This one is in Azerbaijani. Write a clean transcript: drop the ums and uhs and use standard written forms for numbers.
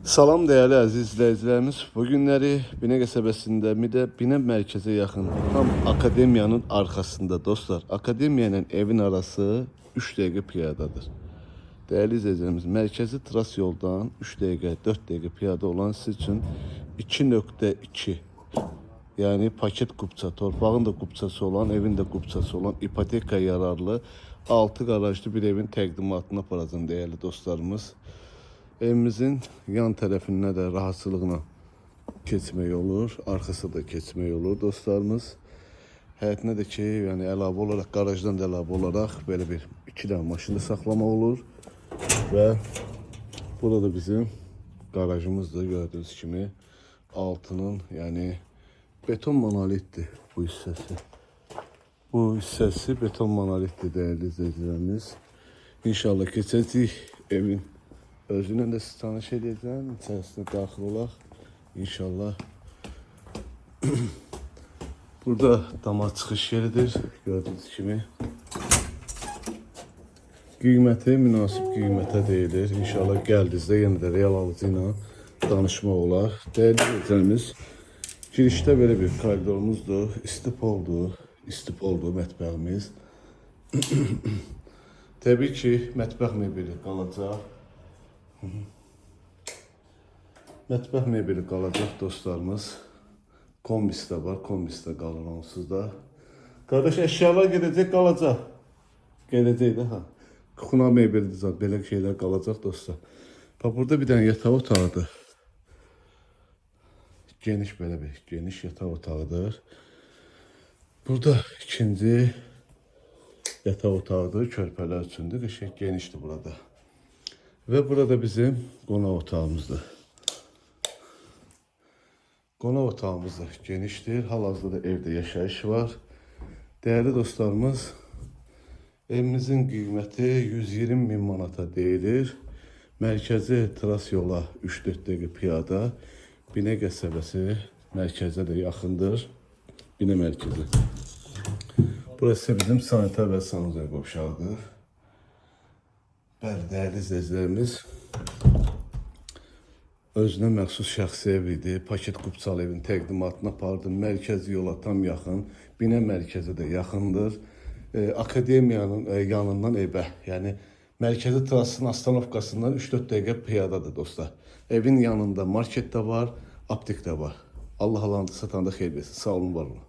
Salam değerli əziz izləyicilərimiz. Bu günləri Binə qəsəbəsində Binə mərkəzə yaxın tam akademiyanın arxasında dostlar. Akademiya ilə evin arası 3 dəqiqə piyadadır. Değerli izləyicilərimiz, mərkəzi tras yoldan 3 dəqiqə, 4 dəqiqə piyada olan siz üçün 2.2 yani paket kupça, torpağın da kupçası olan, evin de kupçası olan ipoteka yararlı 6 garajlı bir evin təqdimatına aparacağım değerli dostlarımız. Evimizin yan tərəfindən də rahatçılıqla keçmək olur, arxası da keçmək olur dostlarımız. Həyətinə də ki, yəni əlavə olaraq garajdan da əlavə olaraq belə bir 2 dənə maşını saxlamaq olur və burada bizim garajımızdır gördüyünüz kimi. Altının, yəni beton monolitdir bu hissəsi. Bu hissəsi beton monolitdir değerli izləyicilərimiz. İnşallah keçəcək evin özünün de siz tanış edeceğim. İçerisine daxil olaq. İnşallah. Burada dama çıxış yeridir. Gördüğünüz kimi. Qiyməti münasib qiymətə deyilir. İnşallah gəldinizdə yenə də real alıcı ilə danışmaq olar. Değerli izləyicilərimiz, girişdə belə bir koridorumuzdur. İstip oldu mətbəximiz. Təbii ki, mətbəx mebeli qalacaq. Mətbəx mebeli qalacaq dostlarımız. Kombis də var, kombis də qalır onsuz da. Qardaş, əşyalar gedəcək, qalacaq. Gedəcək də ha. Kuxuna mebeli zat, belə şeylər qalacaq dostlar. Bax, burada bir dənə yataq otağıdır. Geniş belə bir geniş yataq otağıdır. Burada ikinci yataq otağıdır, körpələr üçündür. Qəşəng genişdir burada. Ve burada bizim qonaq otağımızdır. Qonaq otağımız da genişdir. Hal-hazırda evde yaşayış var. Değerli dostlarımız, evimizin qiyməti 120 bin manata deyilir. Mərkəzi tras yola 3-4 dəqiqə piyada. Binə qəsəbəsi mərkəzə də yaxındır. Binə mərkəzi. Burası bizim sanitar və sanuzay qovşağıdır. Bəli, değerli izləyicilərimiz, özünə məxsus şəxsi ev idi. Paket kupçalı evin təqdimatına apardım. Mərkəzi yola tam yaxın. Binə mərkəzi də yaxındır. Akademiyanın yanından evə, yəni mərkəzi trasının astanovkasından 3-4 dəqiqə piyadadır dostlar. Evin yanında market də var, aptek də var. Allah alanı satanda xeyir versin. Sağ olun, var olun.